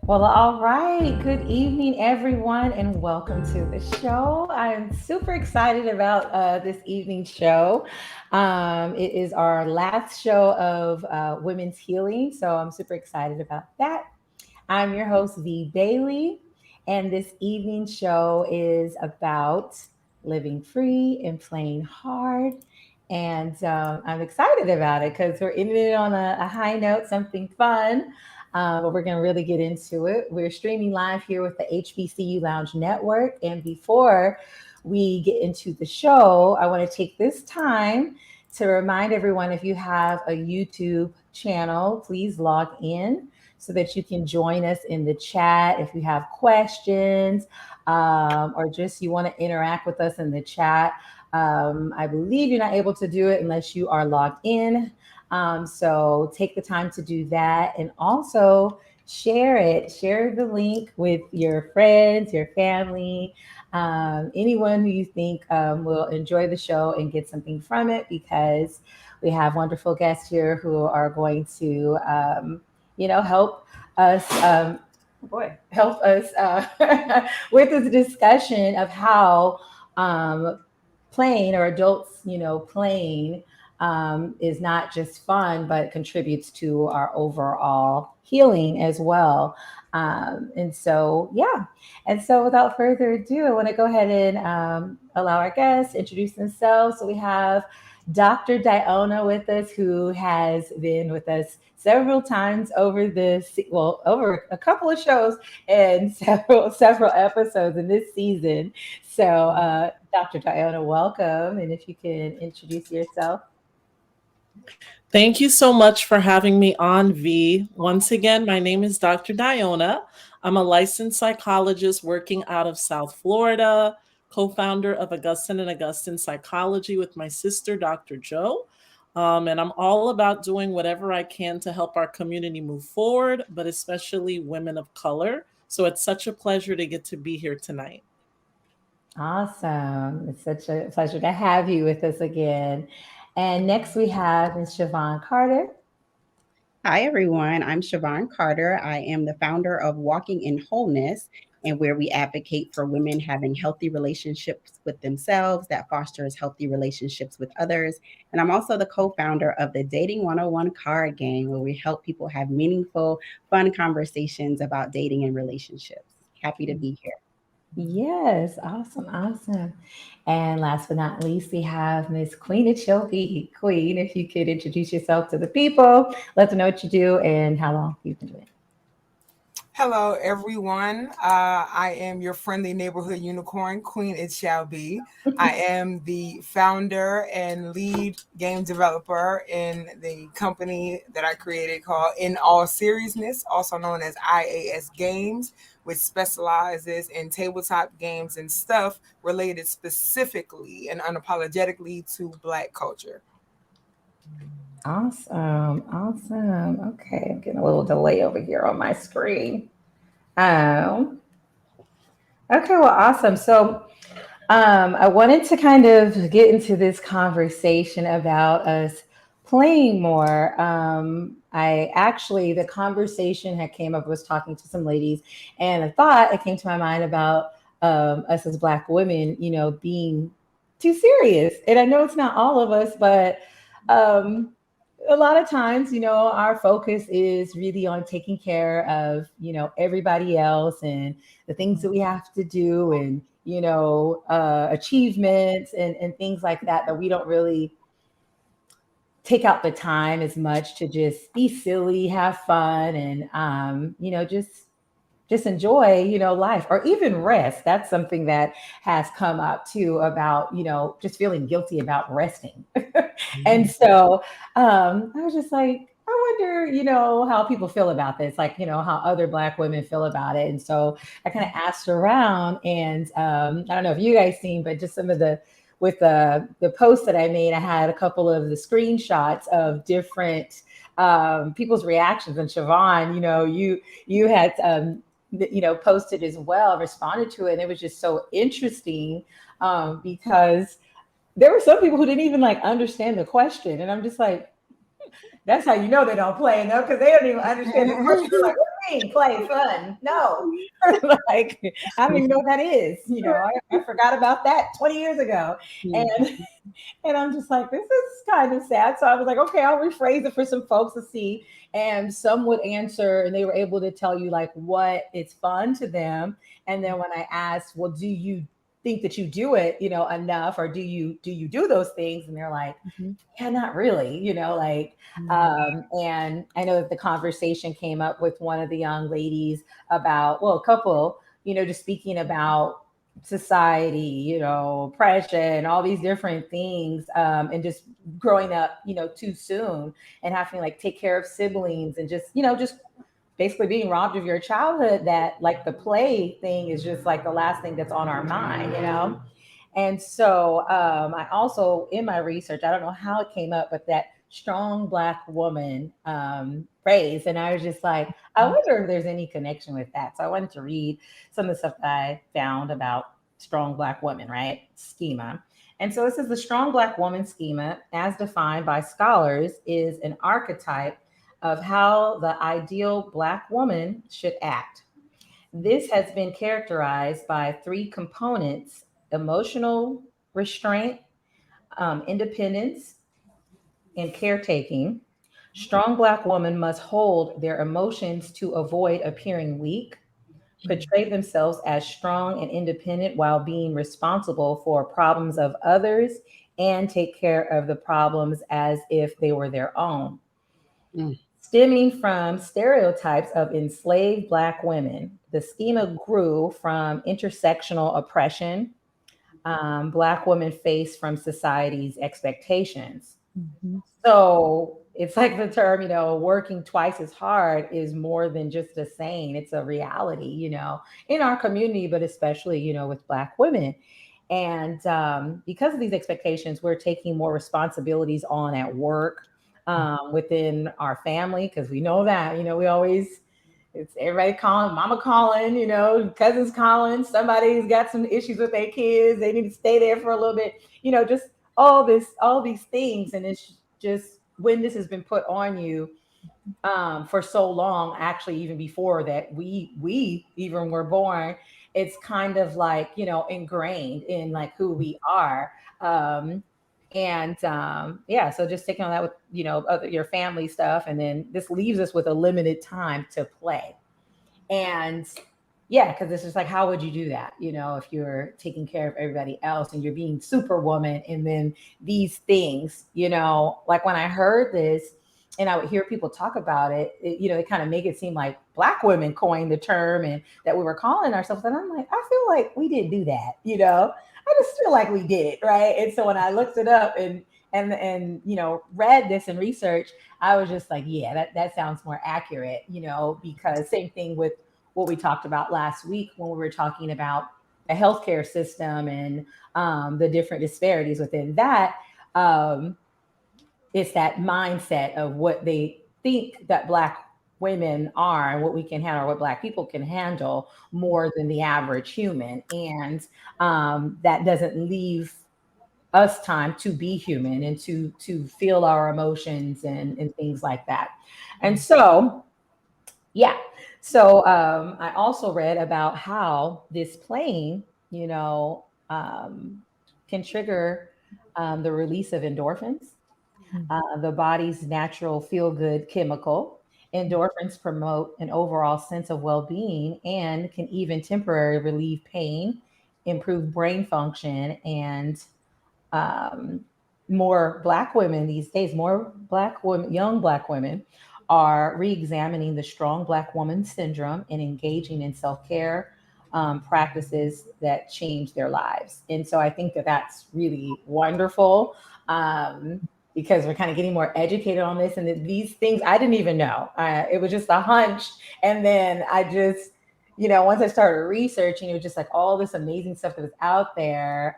Well, all right. Good evening, everyone, and welcome to the show. I'm super excited about this evening's show. It is our last show of Women's Healing, so I'm super excited about that. I'm your host, V. Bailey, and this evening's show is about living free and playing hard. And I'm excited about it because we're ending it on a high note, something fun. But we're going to really get into it. We're streaming live here with the HBCU Lounge Network. And before we get into the show, I want to take this time to remind everyone if you have a YouTube channel, please log in so that you can join us in the chat if you have questions or just you want to interact with us in the chat. I believe you're not able to do it unless you are logged in. So take the time to do that and also share it. Share the link with your friends, your family, anyone who you think will enjoy the show and get something from it because we have wonderful guests here who are going to, help us. Help us with this discussion of how playing or adults, playing is not just fun, but contributes to our overall healing as well. And so, yeah. And so, without further ado, I want to go ahead and allow our guests to introduce themselves. So, we have Dr. Diona with us, who has been with us several times over over a couple of shows and several episodes in this season. So, Dr. Diona, welcome. And if you can introduce yourself. Thank you so much for having me on, V. Once again, my name is Dr. Diona. I'm a licensed psychologist working out of South Florida, co founder of Augustine and Augustine Psychology with my sister, Dr. Joe. And I'm all about doing whatever I can to help our community move forward, but especially women of color. So it's such a pleasure to get to be here tonight. Awesome. It's such a pleasure to have you with us again. And next we have Ms. Siobhan Carter. Hi, everyone. I'm Siobhan Carter. I am the founder of Walking in Wholeness, and where we advocate for women having healthy relationships with themselves that fosters healthy relationships with others. And I'm also the co founder of the Dating 101 card game, where we help people have meaningful, fun conversations about dating and relationships. Happy to be here. Yes, awesome, awesome. And last but not least, we have Miss Queen Achoki. Queen, if you could introduce yourself to the people, let them know what you do and how long you've been doing it. Hello, everyone. I am your friendly neighborhood unicorn, Queen It Shall Be. I am the founder and lead game developer in the company that I created called In All Seriousness, also known as IAS Games, which specializes in tabletop games and stuff related specifically and unapologetically to Black culture. Awesome, awesome. Okay, I'm getting a little delay over here on my screen. Um, okay, well, awesome. So, I wanted to kind of get into this conversation about us playing more. The conversation had came up, I was talking to some ladies, and a thought it came to my mind about us as Black women, being too serious. And I know it's not all of us, but um, a lot of times, our focus is really on taking care of, everybody else and the things that we have to do and, achievements and things like that, that we don't really take out the time as much to just be silly, have fun, and, just enjoy, life or even rest. That's something that has come up too about, just feeling guilty about resting. And so I was just like, I wonder, how people feel about this, like, how other Black women feel about it. And so I kind of asked around, and I don't know if you guys seen, but just some of with the posts that I made, I had a couple of the screenshots of different people's reactions. And Siobhan, you had posted as well, responded to it, and it was just so interesting because there were some people who didn't even like understand the question, and I'm just like, that's how you know they don't play, because they don't even understand the question. Like, what mean play fun? No. Like, I don't even know what that is. I forgot about that 20 years ago. And and I'm just like, this is kind of sad. So I was like, okay, I'll rephrase it for some folks to see. And some would answer, and they were able to tell you like what it's fun to them. And then when I asked, well, do you think that you do it, enough, or do you do those things? And they're like, yeah, not really, like, and I know that the conversation came up with one of the young ladies about, well, a couple, just speaking about society, oppression, all these different things, and just growing up, too soon and having to like take care of siblings and just basically being robbed of your childhood, that like the play thing is just like the last thing that's on our mind. And so I also, in my research, I don't know how it came up, but that strong Black woman phrase. And I was just like, I wonder if there's any connection with that. So I wanted to read some of the stuff that I found about strong Black woman, right? Schema. And so this is the strong Black woman schema, as defined by scholars, is an archetype of how the ideal Black woman should act. This has been characterized by three components: emotional restraint, independence, and caretaking. Strong Black women must hold their emotions to avoid appearing weak, portray themselves as strong and independent while being responsible for problems of others, and take care of the problems as if they were their own. Mm. Stemming from stereotypes of enslaved Black women, the schema grew from intersectional oppression Black women face from society's expectations. So it's like the term, working twice as hard is more than just a saying. It's a reality, in our community, but especially, with Black women. And because of these expectations, we're taking more responsibilities on at work, within our family, because we know that, we always, it's everybody calling, mama calling, cousins calling, somebody's got some issues with their kids. They need to stay there for a little bit, just all these things. And it's just when this has been put on you for so long, actually, even before that we even were born, it's kind of like, ingrained in like who we are. And yeah, so just taking on that with, your family stuff. And then this leaves us with a limited time to play. And yeah, because it's just like, how would you do that? If you're taking care of everybody else and you're being superwoman, and then these things, like when I heard this and I would hear people talk about they kind of make it seem like Black women coined the term and that we were calling ourselves. And I'm like, I feel like we didn't do that. I just feel like we did, right? And so when I looked it up and read this and research, I was just like, yeah, that sounds more accurate, because same thing with what we talked about last week when we were talking about the healthcare system and the different disparities within that. It's that mindset of what they think that Black women are and what we can handle, what Black people can handle more than the average human. And that doesn't leave us time to be human and to feel our emotions and things like that. And so yeah. So I also read about how this playing, can trigger the release of endorphins, the body's natural feel good chemical. Endorphins promote an overall sense of well being and can even temporarily relieve pain, improve brain function, and um, more Black women these days, more Black women, young Black women, are re-examining the strong Black woman syndrome and engaging in self-care practices that change their lives. And so I think that that's really wonderful, because we're kind of getting more educated on this. And that these things I didn't even know. It was just a hunch. And then I just, once I started researching, it was just like all this amazing stuff that was out there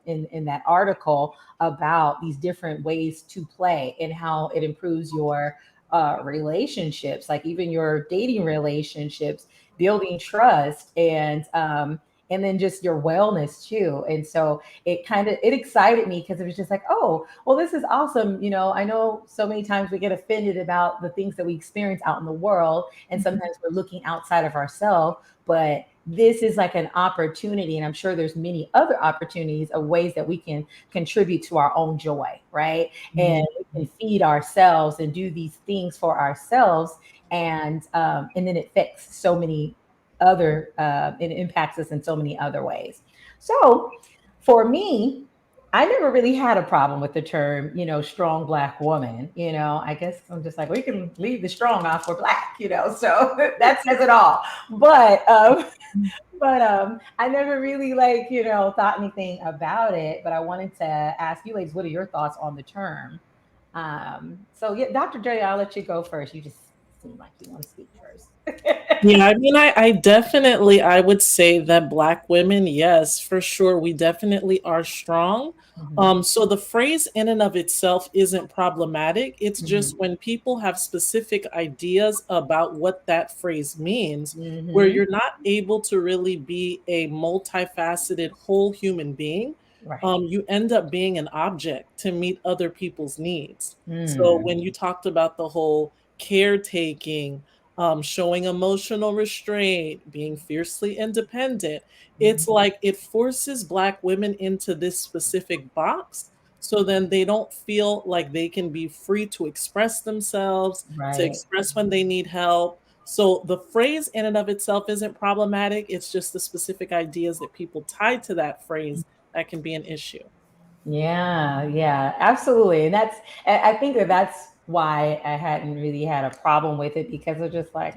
in that article about these different ways to play and how it improves your relationships, like even your dating relationships, building trust, and and then just your wellness too. And so it excited me because it was just like, oh, well, this is awesome. I know so many times we get offended about the things that we experience out in the world, and sometimes we're looking outside of ourselves, but this is like an opportunity, and I'm sure there's many other opportunities of ways that we can contribute to our own joy, right? And Mhm. we can feed ourselves and do these things for ourselves, and then it affects so many other it impacts us in so many other ways. So for me, I never really had a problem with the term, strong black woman. I guess I'm just like, we can leave the strong off for black, so that says it all. But I never really like, thought anything about it. But I wanted to ask you, ladies, what are your thoughts on the term? So yeah, Dr. J, I'll let you go first. You just seem like you want to speak first. Yeah, I mean, I definitely, I would say that Black women, yes, for sure, we definitely are strong. Mhm, So the phrase in and of itself isn't problematic. It's just mhm, when people have specific ideas about what that phrase means, where mhm. you're not able to really be a multifaceted whole human being, Right. you end up being an object to meet other people's needs. So Mm, when you talked about the whole caretaking, showing emotional restraint, being fiercely independent. It's mhm. like it forces Black women into this specific box. So then they don't feel like they can be free to express themselves, to Right. express when they need help. So the phrase in and of itself isn't problematic. It's just the specific ideas that people tie to that phrase that can be an issue. Yeah, yeah, absolutely. And I think that that's why I hadn't really had a problem with it, because it's just like,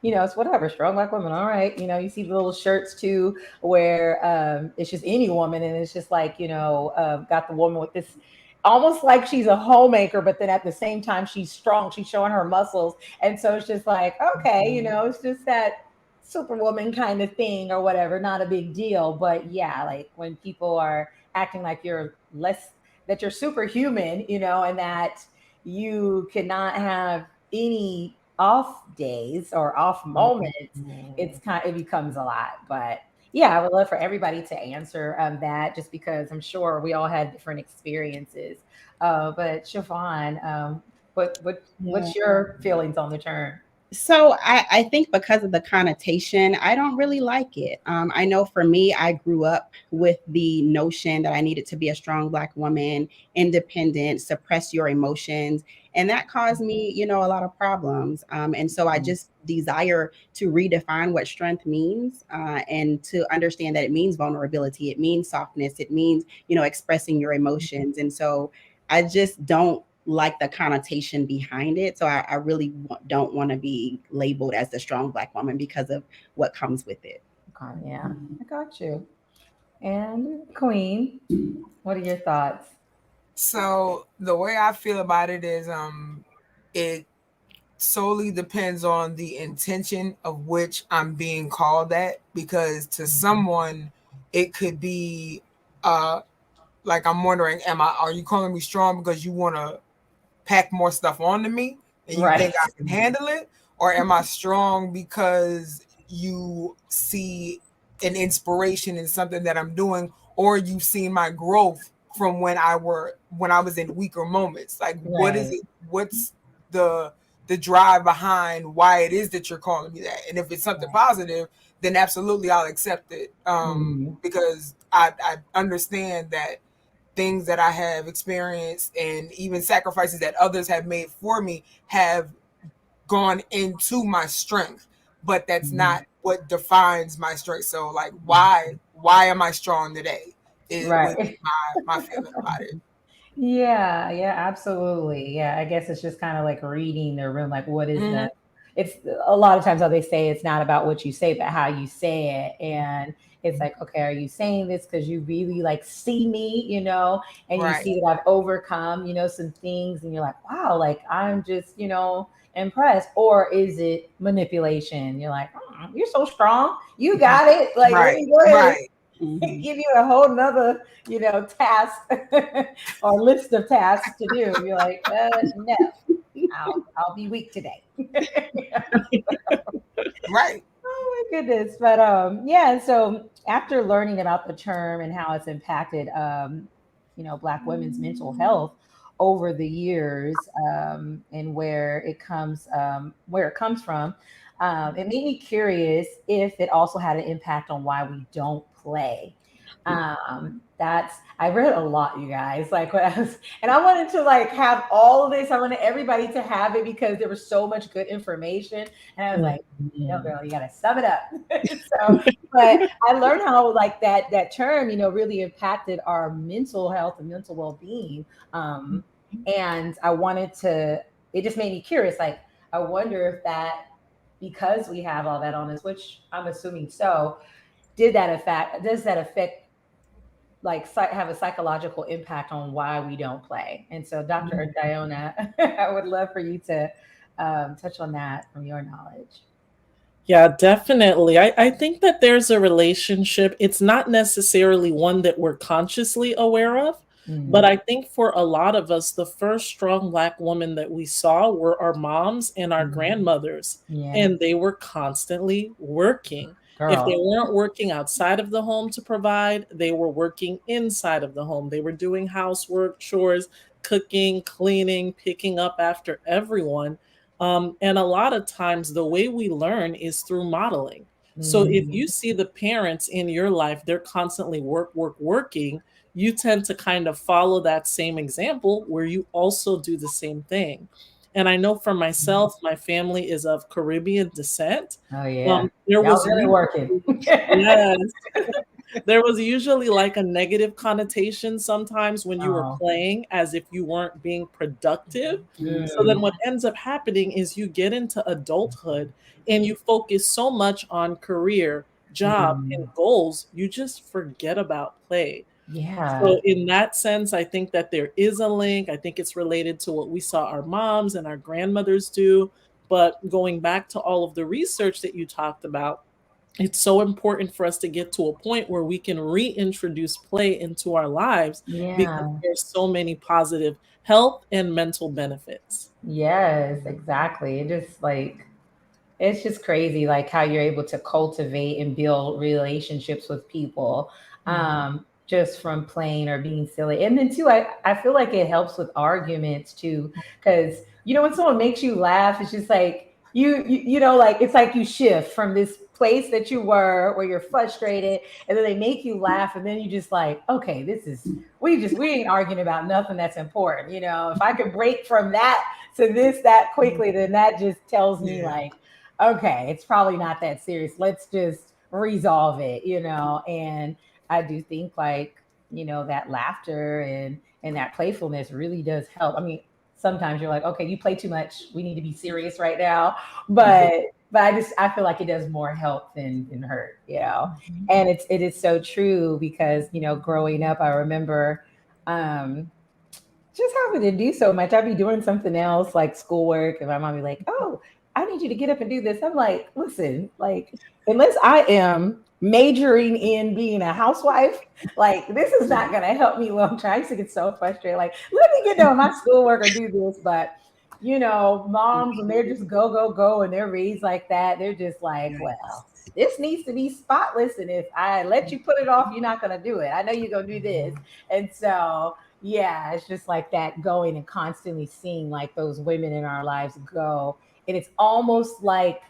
it's whatever, strong black woman. All right. You see the little shirts too, where it's just any woman. And it's just like, got the woman with this almost like she's a homemaker, but then at the same time, she's strong. She's showing her muscles. And so it's just like, okay, it's just that superwoman kind of thing or whatever, not a big deal. But yeah, like when people are acting like that you're superhuman, and that you cannot have any off days or off moments, it becomes a lot. But yeah, I would love for everybody to answer that, just because I'm sure we all had different experiences. But Siobhan, Yeah. what's your feelings on the term? So I think because of the connotation, I don't really like it. I know for me, I grew up with the notion that I needed to be a strong Black woman, independent, suppress your emotions. And that caused me, a lot of problems. And so I just desire to redefine what strength means, and to understand that it means vulnerability, it means softness, it means, expressing your emotions. And so I just don't like the connotation behind it. So I really don't want to be labeled as the strong Black woman because of what comes with it. Okay, yeah, I got you. And Queen, what are your thoughts? So the way I feel about it is it solely depends on the intention of which I'm being called at, because to someone it could be uh like, I'm wondering, are you calling me strong because you want to pack more stuff onto me and you Right. think I can handle it? Or am I strong because you see an inspiration in something that I'm doing, or you've seen my growth from when I was in weaker moments? Like, what is Right. it? What's the the drive behind why it is that you're calling me that? And if it's something Right. positive, then absolutely I'll accept it. Mhm. Because I understand that things that I have experienced and even sacrifices that others have made for me have gone into my strength, but that's Mhm. not what defines my strength. So, like, why am I strong today? It would be Right. my feeling about it. Yeah, yeah, absolutely. Yeah, I guess it's just kind of like reading the room. Like, what is Mm-hmm. the? It's a lot of times how they say it's not about what you say, but how you say it. And it's like, okay, are you saying this because you really like see me, and you Right. see that I've overcome, some things, and you're like, wow, like I'm just, impressed, or is it manipulation? You're like, you're so strong, you got it. Like, let Right. me go ahead Right. and Mhm. give you a whole nother, task or list of tasks to do. You're like, no, I'll be weak today. Right. Goodness. But yeah, so after learning about the term and how it's impacted Black women's mental health over the years, and where it comes from, it made me curious if it also had an impact on why we don't play. That's I read a lot, you guys. Like when I was, and I wanted to like have all of this. I wanted everybody to have it because there was so much good information, and I was like, no, Mhm. girl, you gotta sum it up. So, but I learned how like that term, really impacted our mental health and mental well being. And I wanted to. It just made me curious. Like, I wonder if that because we have all that on us, which I'm assuming so. Does that affect like have a psychological impact on why we don't play? And so, Dr. Diona, I would love for you to touch on that from your knowledge. Yeah, definitely. I think that there's a relationship. It's not necessarily one that we're consciously aware of, but Mm, I think for a lot of us, the first strong Black woman that we saw were our moms and our mm, grandmothers, yeah, and they were constantly working. If they girl. weren't working outside of the home to provide, they were working inside of the home. They were doing housework, chores, cooking, cleaning, picking up after everyone, and a lot of times, the way we learn is through modeling. So if Mm, you see the parents in your life, they're constantly working, you tend to kind of follow that same example where you also do the same thing. And I know for myself, my family is of Caribbean descent. oh yeah, There y'all was really working. usually, yes, there was usually like a negative connotation sometimes when you were Oh, playing as if you weren't being productive. So mm, then what ends up happening is you get into adulthood and you focus so much on career, job, and mm, goals, you just forget about play. yeah, So in that sense, I think that there is a link. I think it's related to what we saw our moms and our grandmothers do. But going back to all of the research that you talked about, it's so important for us to get to a point where we can reintroduce play into our lives because yeah. there's so many positive health and mental benefits. Yes, exactly. It's just crazy like how you're able to cultivate and build relationships with people just from playing or being silly. And then too, I feel like it helps with arguments too, because when someone makes you laugh, it's just like like it's like you shift from this place that you were where you're frustrated, and then they make you laugh, and then you just like, okay, we ain't arguing about nothing that's important. If I could break from that to this that quickly, then that just tells me Yeah. like, okay, it's probably not that serious. Let's just resolve it, And I do think like, that laughter and that playfulness really does help. I mean, sometimes you're like, okay, you play too much. We need to be serious right now. But I feel like it does more help than hurt. And it is so true because, growing up, I remember um just having to do so much. I'd be doing something else like schoolwork, and my mom be like, "Oh, I need you to get up and do this." I'm like, "Listen, like, unless I am majoring in being a housewife, like, this is not gonna help me long term." I used to get so frustrated. Like, let me get done with my schoolwork or do this, but moms when they're just go go go and they're raised like that, they're just like, Yes. "Well, this needs to be spotless, and if I let you put it off, you're not gonna do it. I know you're gonna do this." And so yeah, it's just like that going and constantly seeing like those women in our lives go. And it's almost like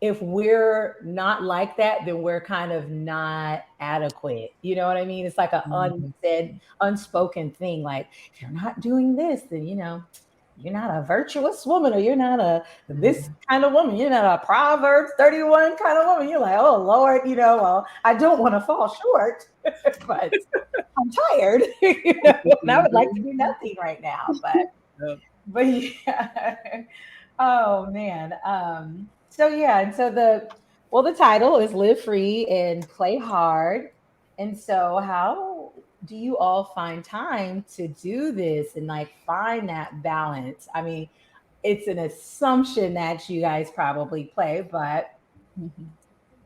if we're not like that, then we're kind of not adequate. You know what I mean? It's like an Mhm. unsaid, unspoken thing. Like, if you're not doing this, then, you're not a virtuous woman or you're not a this kind of woman. You're not a Proverbs 31 kind of woman. You're like, oh, Lord, well, I don't want to fall short, but I'm tired, and I would like to do nothing right now. But yeah. Oh man. So yeah, and so the title is Live Free and Play Hard. And so how do you all find time to do this and like find that balance? I mean, it's an assumption that you guys probably play, but Mhm.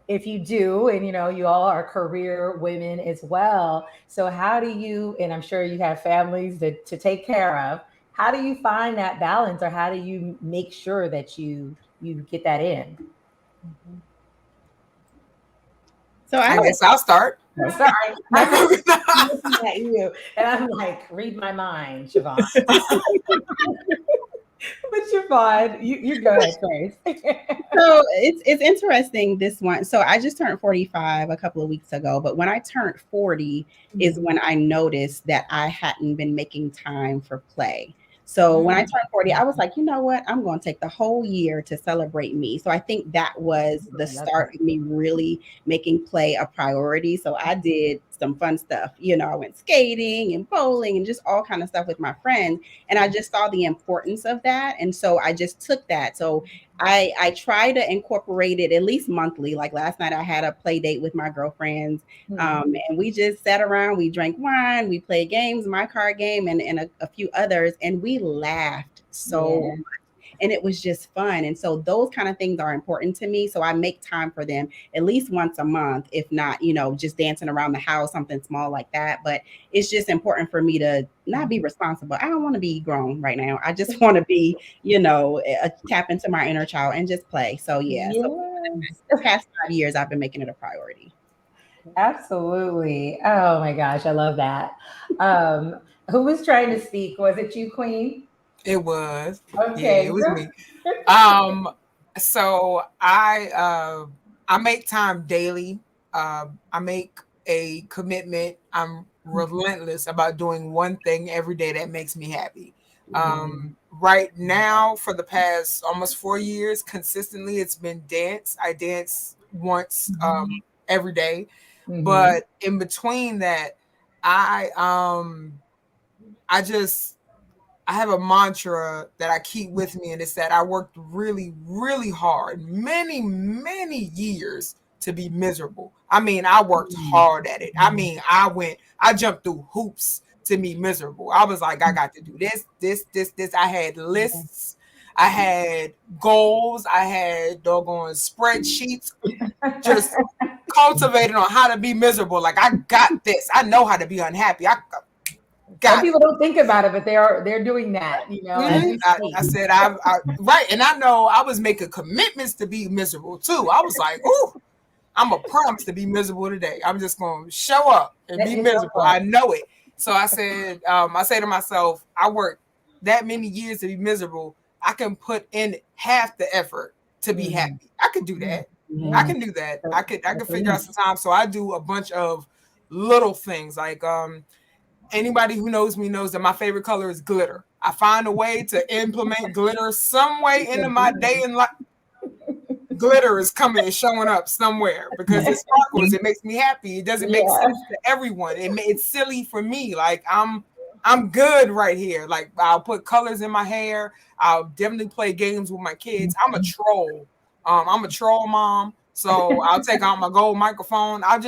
if you do, and you all are career women as well, so how do you, and I'm sure you have families to take care of, how do you find that balance, or how do you make sure that you get that in? Mhm. So I I would guess I'll start. Sorry, I'm looking at you, and I'm like, read my mind, Siobhan. But Siobhan, you go ahead first. so it's interesting this one. So I just turned 45 a couple of weeks ago, but when I turned 40 is when I noticed that I hadn't been making time for play. So when I Mm, turned 40, I was like, you know what? I'm going to take the whole year to celebrate me. So I think that was the I love start that. of me really making play a priority. So I did some fun stuff. I went skating and bowling and just all kind of stuff with my friends. And I just saw the importance of that. And so I just took that. So I try to incorporate it at least monthly. Like last night, I had a play date with my girlfriends, Hmm. and we just sat around. We drank wine, we played games, my card game, and a few others, and we laughed so, Yeah. and it was just fun. And so those kind of things are important to me. So I make time for them at least once a month, if not, just dancing around the house, something small like that. But it's just important for me to not be responsible. I don't want to be grown right now. I just want to be, tap into my inner child and just play. So yeah. So Yes. the past 5 years, I've been making it a priority. Absolutely. Oh my gosh, I love that. Um, who was trying to speak? Was it you, Queen? It was. Yeah, it Okay. was me. Um, so I make time daily. I make a commitment. I'm relentless about doing one thing every day that makes me happy. Right now, for the past almost 4 years, consistently, it's been dance. I dance once every day, Mm-hmm. but in between that, I um I just I have a mantra that I keep with me, and it's that I worked really, really hard, many, many years to be miserable. I mean, I worked hard at it. I mean, I jumped through hoops to be miserable. I was like, I got to do this, this, this, this. I had lists, I had goals, I had doggone spreadsheets, just cultivated on how to be miserable. Like, I got this. I know how to be unhappy. I Some got it. people don't think about it, but they're doing that, as we I speak. said, right. And I know I was making commitments to be miserable too. I was like, ooh, I'm a promise to be miserable today. I'm just going to show up and Set be yourself miserable. I up. know it. So I say to myself, I worked that many years to be miserable. I can put in half the effort to be Mhm. happy. I could do that. I Yeah. can do that. So I could that's figure out elite. some time. So I do a bunch of little things like anybody who knows me knows that my favorite color is glitter. I find a way to implement glitter some way into my day and life. Glitter is coming and showing up somewhere because it sparkles. It makes me happy. It doesn't make Yeah. sense to everyone. It's silly for me. Like I'm good right here. Like I'll put colors in my hair. I'll definitely play games with my kids. I'm a troll. I'm a troll mom. So I'll take out my gold microphone. I'm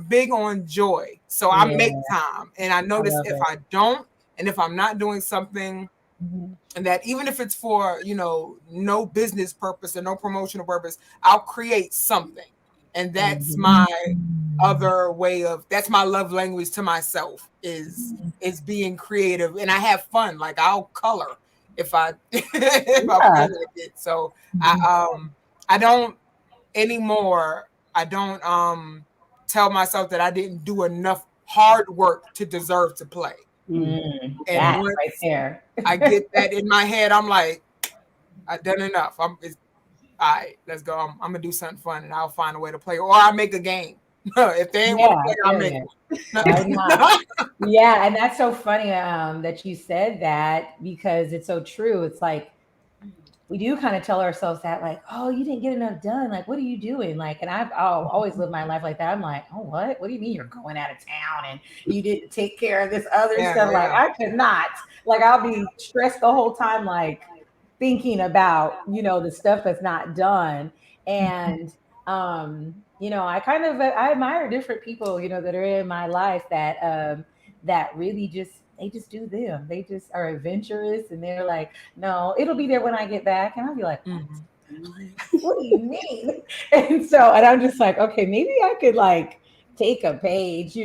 big on joy. So I make Yeah. time. And I I notice love if it. I don't, and if I'm not doing something, Mhm. and that even if it's for, no business purpose or no promotional purpose, I'll create something. And that's Mhm. my other way of that's my love language to myself is being creative, and I have fun. Like I'll color if I if I Yeah. feel like it. So I don't anymore. I don't tell myself that I didn't do enough hard work to deserve to play. And That right once there. I get that in my head, I'm like, I've done enough. It's all right, let's go. I'm gonna do something fun and I'll find a way to play. Or I'll make a game. If they ain't want to Yeah, play, I'll make period. Why not? one. Yeah, and that's so funny that you said that because it's so true. It's like we do kind of tell ourselves that, like, oh, you didn't get enough done. Like, what are you doing? Like, and I'll always lived my life like that. I'm like, oh, what? What do you mean you're going out of town and you didn't take care of this other Yeah, stuff? Like, yeah. I could not. Like, I'll be stressed the whole time, like thinking about, the stuff that's not done. And, I kind of I admire different people, that are in my life that really they just do them. They just are adventurous and they're like, no, it'll be there when I get back. And I'll be like, what? Mhm. What do you mean? And I'm just like, okay, maybe I could like take a page,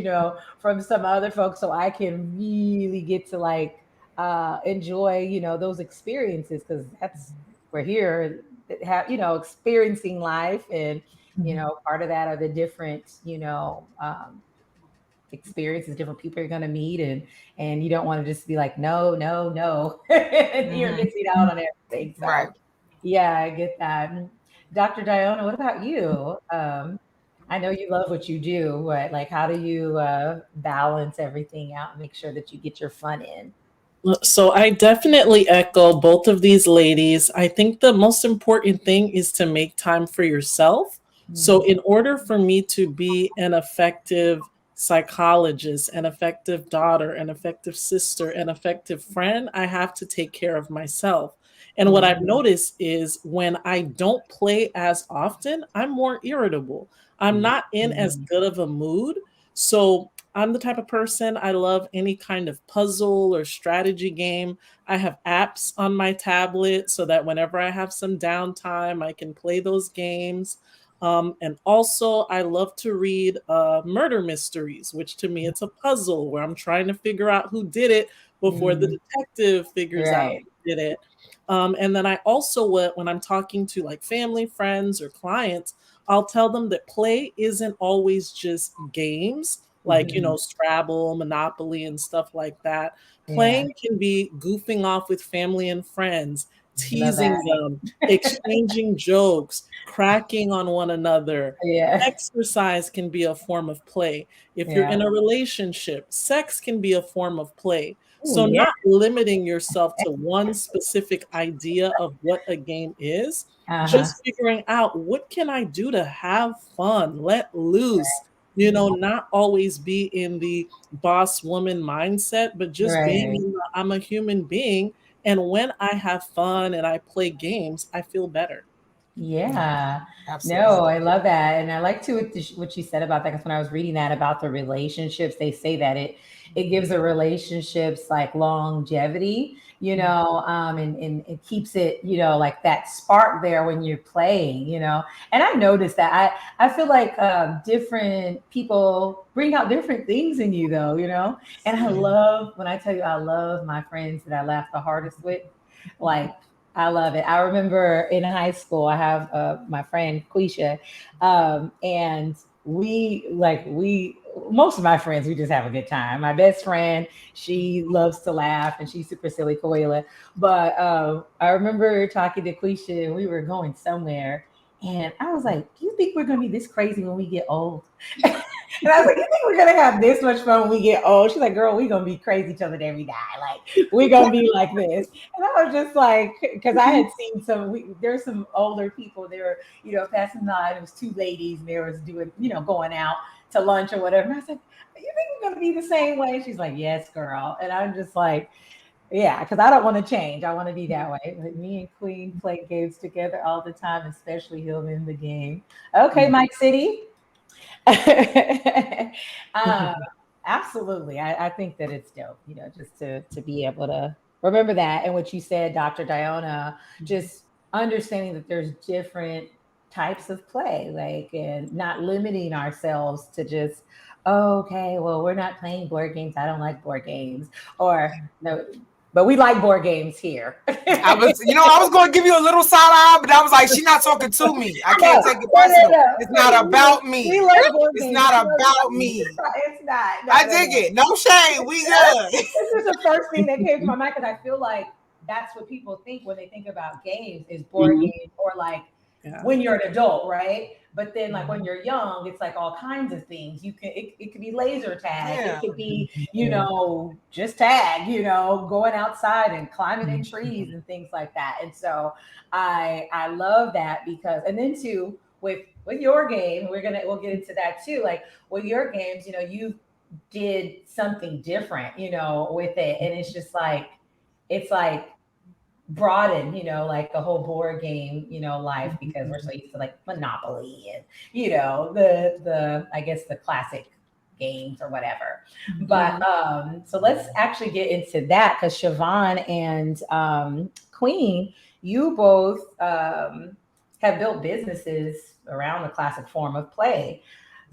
from some other folks so I can really get to like enjoy, those experiences because we're here that have, experiencing life and Part of that are the different, experiences, different people you're going to meet, and you don't want to just be like, no, no, no, and you're Hmm. missing out on everything. Right. So yeah, I get that. Dr. Diona, what about you? I know you love what you do, but like, how do you balance everything out and make sure that you get your fun in? So I definitely echo both of these ladies. I think the most important thing is to make time for yourself. So Mhm. in order for me to be an effective psychologist, an effective daughter, an effective sister, an effective friend, I have to take care of myself. And what Mhm. I've noticed is when I don't play as often, I'm more irritable. I'm not in as Mhm. good of a mood. So I'm the type of person, I love any kind of puzzle or strategy game. I have apps on my tablet so that whenever I have some downtime, I can play those games. And also, I love to read murder mysteries, which to me it's a puzzle where I'm trying to figure out who did it before the Mhm. detective figures out Right. who did it. And then I also, when I'm talking to like family, friends, or clients, I'll tell them that play isn't always just games, like, Mhm. Scrabble, Monopoly, and stuff like that. Yeah, Playing can be goofing off with family and friends, love that. teasing them, exchanging jokes, cracking on one another. Yeah, Exercise can be a form of play. If you're yeah. in a relationship, sex can be a form of play. Oh, So, yeah. not limiting yourself to one specific idea of what a game is, Uh-huh. just figuring out what can I do to have fun, let loose, not always be in the boss woman mindset, but just being Right. in the I'm a human being. And when I have fun and I play games, I feel better. Yeah. Yeah. No, Absolutely. I love that. And I like to what you said about that, because when I was reading that about the relationships, they say that it gives the relationships like longevity, and it keeps it, like that spark there when you're playing, And I noticed that I feel like different people bring out different things in you though, And I Yeah. love when I tell you I love my friends that I laugh the hardest with. Like I love it. I remember in high school, I have my friend Quisha, and most of my friends, we just have a good time. My best friend, she loves to laugh and she's super silly, Koila. But I remember talking to Quisha and we were going somewhere, and I was like, "Do you think we're gonna be this crazy when we get old?" And I was like, "You think we're gonna have this much fun when we get old?" She's like, "Girl, we're gonna be crazy till the day we die. Like we're gonna be like this." And I was just like, because I had seen there's some older people. They were, passing by. It was two ladies, and they was doing, going out to lunch or whatever. And I was like, "You think we're gonna be the same way?" She's like, "Yes, girl." And I'm just like, "Yeah," because I don't want to change. I want to be that way. But me and Queen play games together all the time, especially him in the game. Okay, Mike City. um, Absolutely. I think that it's dope, just to be able to remember that. And what you said, Dr. Diona, just understanding that there's different types of play, like, and not limiting ourselves to just, "Oh, okay, well, we're not playing board games. I don't like board games." Or, "No, but we like board games here." I was going to give you a little side eye, but I was like, she's not talking to me. I can't No, take it no, no, personal. no. It's not about me. We love board It's games. not I love about board games. me. It's not. No, I no, dig no. it. No shade. We good. This is the first thing that came to my mind, because I feel like that's what people think when they think about games, is board Mhm. games, or like Yeah. when you're an adult, right? But then like when you're young, it's like all kinds of things. It could be laser tag, it Yeah. could be, just tag, going outside and climbing in trees and things like that. And so I love that, because and then too with your game, we'll get into that too. Like with your games, you did something different, with it. And it's like broaden, like the whole board game, life, because we're so used to like Monopoly and, the I guess the classic games or whatever. But Mhm. so let's actually get into that, because Siobhan and Queen, you both have built businesses around the classic form of play.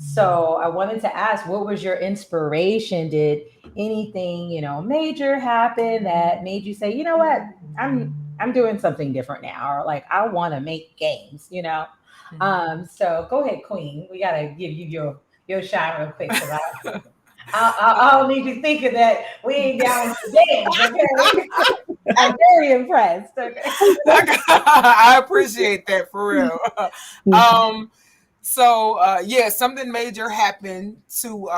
So I wanted to ask, what was your inspiration? Did anything, major happen that made you say, "I'm doing something different now," or like, "I want to make games," So go ahead, Queen. We gotta give you your shine real quick because I don't need you thinking that we ain't down with the dance, okay? I'm very impressed. Okay. I appreciate that for real. um, yeah, something major happened to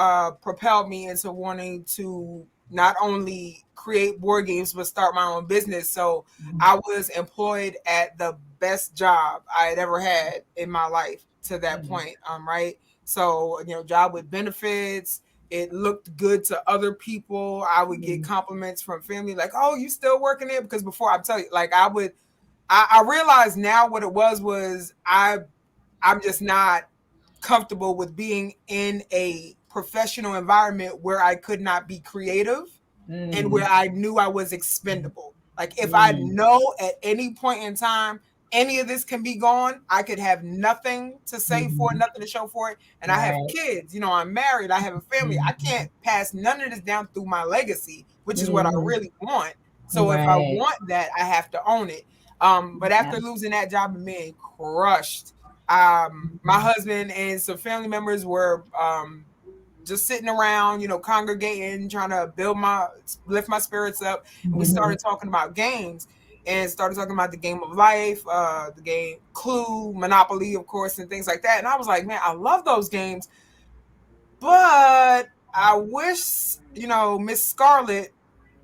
propel me into wanting to not only create board games but start my own business. So I was employed at the best job I had ever had in my life to that point. Right. So, job with benefits. It looked good to other people. I would get compliments from family like, "Oh, you still working there?" Because before, I tell you, like I realize now what it was I'm just not comfortable with being in a professional environment where I could not be creative and where I knew I was expendable. Like if I know at any point in time any of this can be gone, I could have nothing to say for it, nothing to show for it. And I have Right. kids, I'm married, I have a family. I can't pass none of this down through my legacy, which is what I really want. So if I Right. want that, I have to own it. But after Yeah. losing that job and being crushed, my husband and some family members were just sitting around, congregating, trying to lift my spirits up. And we started talking about games and started talking about the game of life, the game Clue, Monopoly, of course, and things like that. And I was like, man, I love those games, but I wish, Miss Scarlett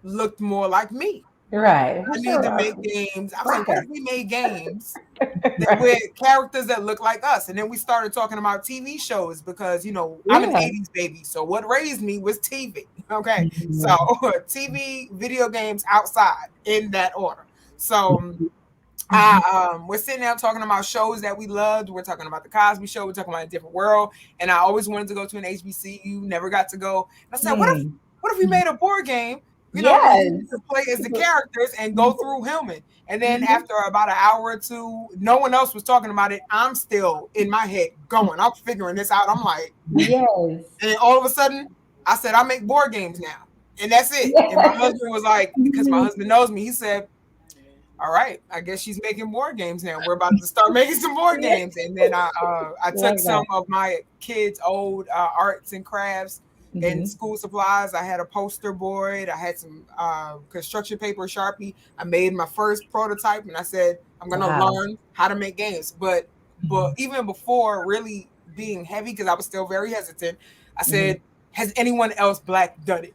looked more like me. Right. I For need to sure. make games. I was Like like, what her. if we made games with Right. characters that look like us? And then we started talking about TV shows because, I'm an Yeah. 80s baby. So what raised me was TV. Okay. So TV, video games, outside in that order. So we're sitting there talking about shows that we loved. We're talking about the Cosby Show. We're talking about A Different World. And I always wanted to go to an HBCU, never got to go. And I said, what if we made a board game, where we Yes. could play as the characters and go through Hillman? And then after about an hour or two, no one else was talking about it. I'm still in my head going. I'm figuring this out. I'm like, Yes. and then all of a sudden, I said, I make board games now. And that's it. And my Yes. husband was like, because my husband knows me, he said, all right, I guess she's making board games now. We're about to start making some board Yes. games. And then I took Love some that. of my kids' old arts and crafts and school supplies. I had a poster board. I had some construction paper, Sharpie. I made my first prototype, and I said, I'm going to Wow. learn how to make games. But even before really being heavy, because I was still very hesitant, I said, has anyone else Black done it?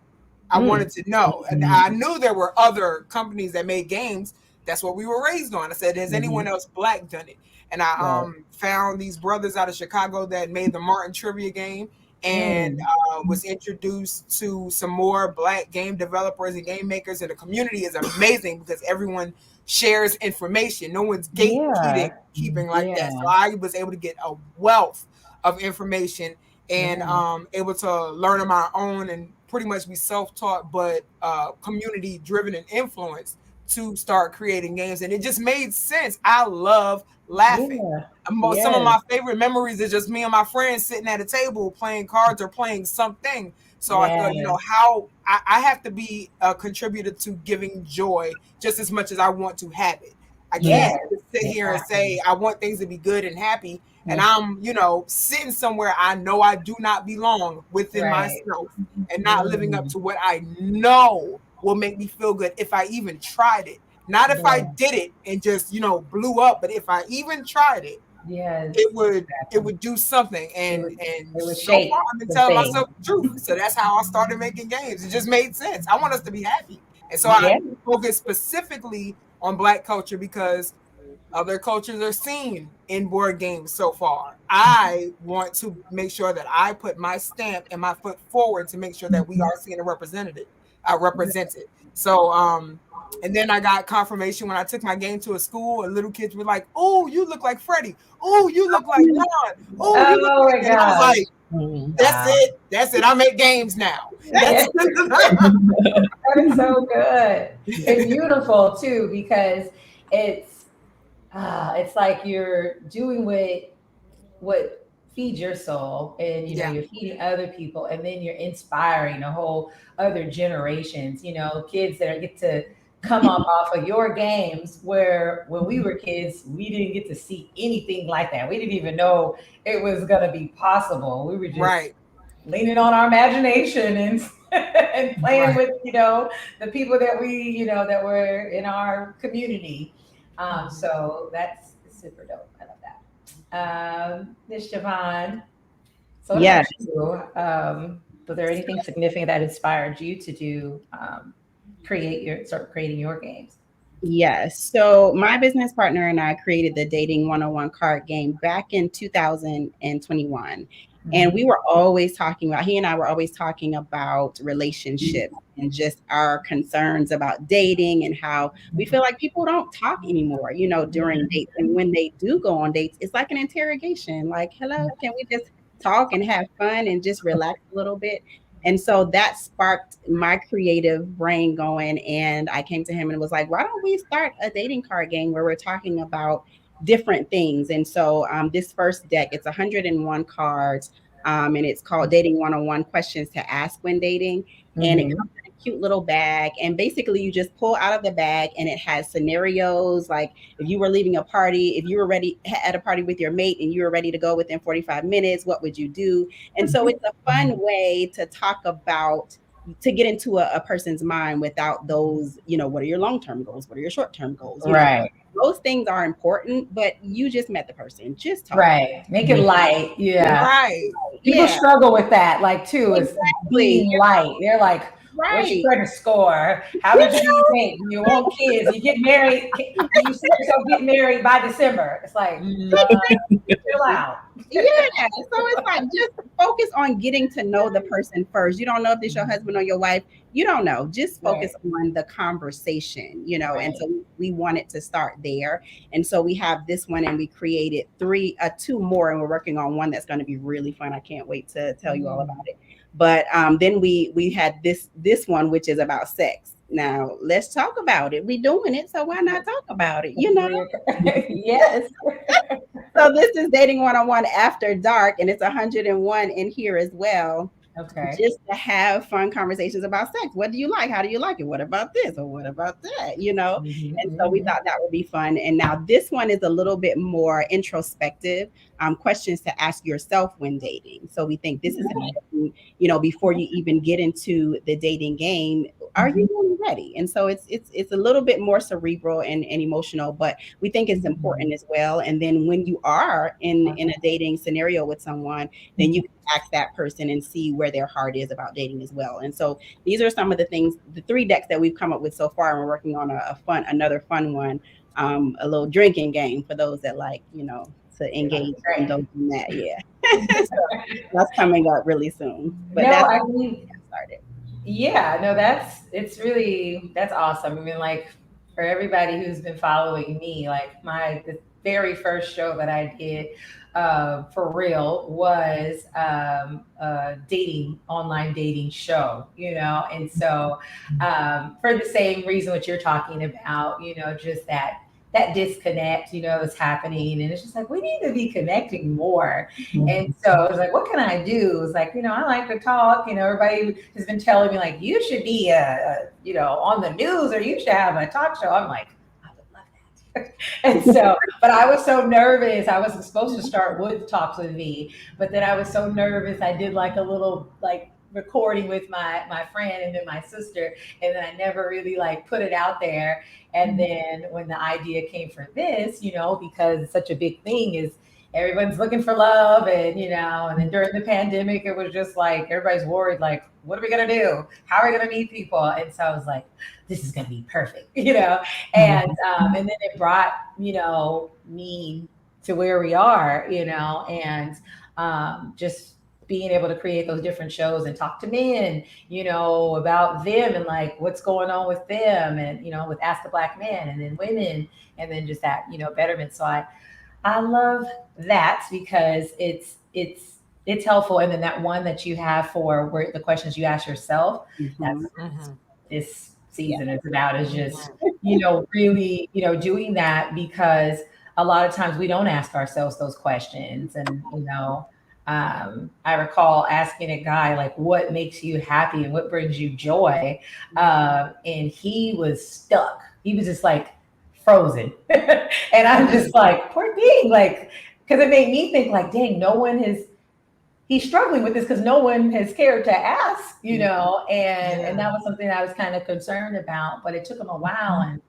I wanted to know. And I knew there were other companies that made games. That's what we were raised on. I said, has anyone else Black done it? And I Right. found these brothers out of Chicago that made the Martin trivia game and was introduced to some more Black game developers and game makers. And the community is amazing because everyone shares information. No one's gatekeeping Yeah. keeping like that. So Yeah. I was able to get a wealth of information and Yeah. able to learn on my own and pretty much be self-taught, but community driven and influenced to start creating games. And it just made sense. I love laughing. Yeah. Some of Yes. my favorite memories is just me and my friends sitting at a table playing cards or playing something. So I thought, Yeah. how I have to be a contributor to giving joy just as much as I want to have it. I can't Yes. just sit here and Exactly. say I want things to be good and happy, and I'm, sitting somewhere I know I do not belong within Right. myself and not living up to what I know will make me feel good if I even tried it. Not if I Yeah. did it and just, blew up, but if I even tried it, Yes. it would do something. It And would it would so far shape I've been the telling thing. myself the truth. So that's how I started making games. It just made sense. I want us to be happy. And so Yeah. I focus specifically on Black culture because other cultures are seen in board games so far. I want to make sure that I put my stamp and my foot forward to make sure that we are seen and represented. So, and then I got confirmation when I took my game to a school, and little kids were like, "Oh, you look like Freddie. Oh, you look like Ron. Oh, you look Oh like," my and I was gosh. like, "That's Wow. it. That's it. I make games now. Yeah. That's it." That is so good and beautiful too, because it's it's like you're doing what feeds your soul, and Yeah. you're feeding other people, and then you're inspiring a whole other generations. Kids that get to come up off of your games, where when we were kids, we didn't get to see anything like that. We didn't even know it was going to be possible. We were just Right. leaning on our imagination and and playing Right. with the people that we that were in our community. So that's super dope. I love that. Miss Javon, so what Yeah. about you? Was there anything significant that inspired you to do start creating your games? Yes. So my business partner and I created the Dating 101 card game back in 2021. And we Mhm. were always talking about, he and I were always talking about relationships and just our concerns about dating and how we feel like people don't talk anymore, during dates. And when they do go on dates, it's like an interrogation. Like, hello, can we just talk and have fun and just relax a little bit? And so that sparked my creative brain going. And I came to him and was like, why don't we start a dating card game where we're talking about different things? And so this first deck, it's 101 cards. And it's called Dating 101 Questions to Ask When Dating. And it Mhm. comes in a cute little bag. And basically, you just pull out of the bag and it has scenarios like if you were leaving a party, if you were ready at a party with your mate and you were ready to go within 45 minutes, what would you do? And so it's a fun way to talk about to get into a person's mind without those, what are your long-term goals? What are your short-term goals? Right. Those things are important, but you just met the person. Just talk. Right. Make it light. Make Yeah. Right. People Yeah, struggle with that, like too, is exactly. being light. They're like, You're what's your right. credit score? How You much do you make? You want kids? You get married? Do you see yourself getting married by December? It's like, Mhm. chill out. Yeah, so it's like just focus on getting to know the person first. You don't know if it's your husband or your wife. You don't know. Just focus Right. on the conversation. And Right. so we wanted to start there. And so we have this one and we created two more and we're working on one that's going to be really fun. I can't wait to tell you all Mm. about it. But then we had this one which is about sex. Now let's talk about it. We're doing it, so why not talk about it? Yes. So this is Dating 101 After Dark, and it's 101 in here as well. Okay. Just to have fun conversations about sex. What do you like? How do you like it? What about this? Or what about that? Mhm, And so we mhm. thought that would be fun. And now this one is a little bit more introspective, questions to ask yourself when dating. So we think this is important, before you even get into the dating game. Are you really ready? And so it's a little bit more cerebral and emotional, but we think it's important as well. And then when you are in a dating scenario with someone, then you can ask that person and see where their heart is about dating as well. And so these are some of the things, the three decks that we've come up with so far. And we're working on another fun one, a little drinking game for those that like, to engage and Right. those in that. Yeah. So that's coming up really soon. But No, that's I mean, started. yeah, no, that's awesome. I mean, like for everybody who's been following me, like the very first show that I did for real was a online dating show, and so for the same reason what you're talking about, just that disconnect, is happening, and it's just like we need to be connecting more. And so it's like, what can I do? It's like, I like to talk. Everybody has been telling me like, you should be, on the news, or you should have a talk show. I'm like, I would love that. And so, but I was so nervous. I was supposed to start with Talks with Me, but then I was so nervous. I did like a little like recording with my friend and then my sister, and then I never really like put it out there. And then when the idea came for this, because such a big thing is everyone's looking for love, and then during the pandemic it was just like everybody's worried, like, what are we going to do, how are we going to meet people? And so I was like, this is going to be perfect. And then it brought me to where we are, and just being able to create those different shows and talk to men, about them and like what's going on with them, and with Ask the Black Man, and then women, and then just that betterment. So I love that because it's helpful. And then that one that you have for where the questions you ask yourself, Mhm. that's Mhm. this Yeah. season is about, is just, Mhm. really, doing that, because a lot of times we don't ask ourselves those questions. And, I recall asking a guy like, "What makes you happy and what brings you joy?" And he was stuck. He was just like frozen, and I'm just like, "Poor thing," like because it made me think like, "Dang, no one has." He's struggling with this because no one has cared to ask, and that was something I was kind of concerned about. But it took him a while, and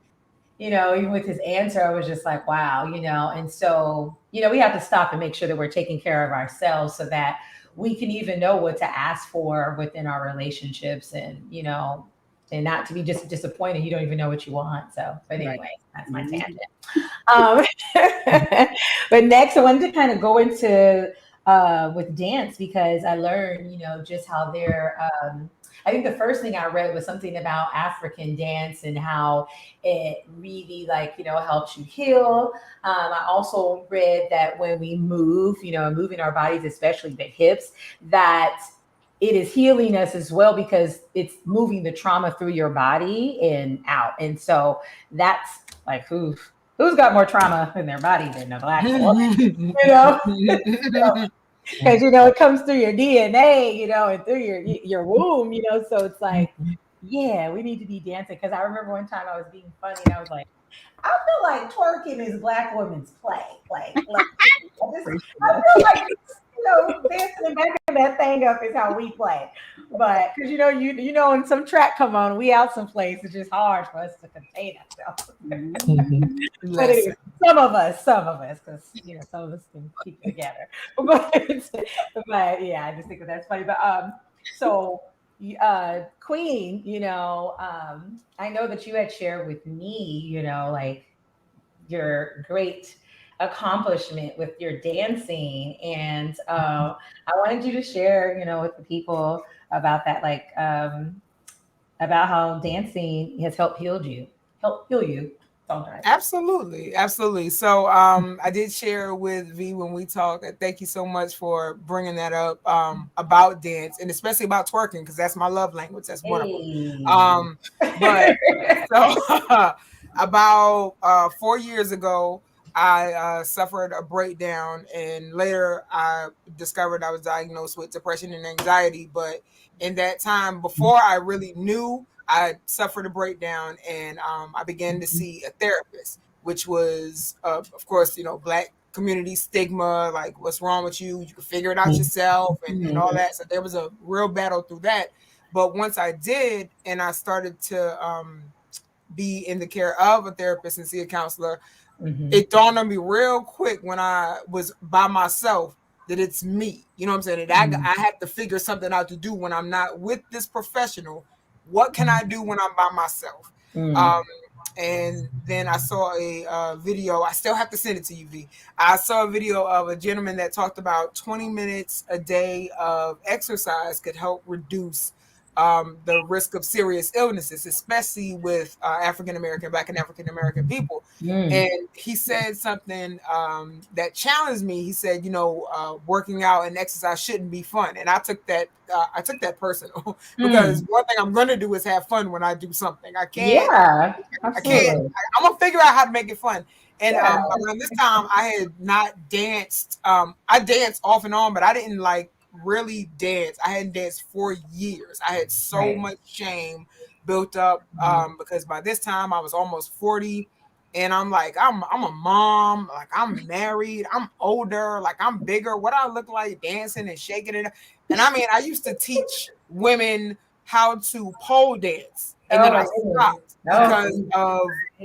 even with his answer, I was just like, wow, And so, we have to stop and make sure that we're taking care of ourselves so that we can even know what to ask for within our relationships and not to be just disappointed. You don't even know what you want. So, but Right. anyway, that's my tangent. Um, but next, I wanted to kind of go into with dance because I learned, just how they're. I think the first thing I read was something about African dance and how it really helps you heal. I also read that when we move, moving our bodies, especially the hips, that it is healing us as well because it's moving the trauma through your body and out. And so that's like who's got more trauma in their body than a black woman, you know? Because it comes through your DNA, and through your womb, So it's like, yeah, we need to be dancing. Because I remember one time I was being funny, and I was like, I feel like twerking is black women's play. I feel like dancing and backing that thing up is how we play. But because when some track come on, we out someplace, it's just hard for us to contain ourselves. But anyway, some of us, because some of us can keep it together. But yeah, I just think that's funny. But so Queen, I know that you had shared with me, like your great accomplishment with your dancing, and I wanted you to share, with the people about that, like about how dancing has help heal you. Don't I? Absolutely. So I did share with V when we talked. Thank you so much for bringing that up about dance and especially about twerking because that's my love language. That's one of them. Hey. But so about 4 years ago, I suffered a breakdown, and later I discovered I was diagnosed with depression and anxiety. But in that time, before I really knew, I suffered a breakdown, and I began to see a therapist, which was, of course, Black community stigma, like what's wrong with you? You can figure it out yourself, and all that. So there was a real battle through that. But once I did, and I started to be in the care of a therapist and see a counselor, it dawned on me real quick when I was by myself that it's me. You know what I'm saying? That I have to figure something out to do when I'm not with this professional. What can I do when I'm by myself? And then I saw a video. I still have to send it to you, V. I saw a video of a gentleman that talked about 20 minutes a day of exercise could help reduce the risk of serious illnesses, especially with African American, Black and African American people. And he said something that challenged me. He said, working out and exercise shouldn't be fun, and I took that personal because one thing I'm going to do is have fun when I do something. I can't. Yeah, I can't. absolutely. I'm gonna figure out how to make it fun. And Yeah. around this time, I had not danced. I danced off and on, but I didn't really dance. I hadn't danced for years. I had so much shame built up because by this time I was almost 40, and I'm like, I'm a mom, like I'm married, I'm older, like I'm bigger. What I look like dancing and shaking it. And I mean, I used to teach women how to pole dance, and Oh then I my goodness. stopped because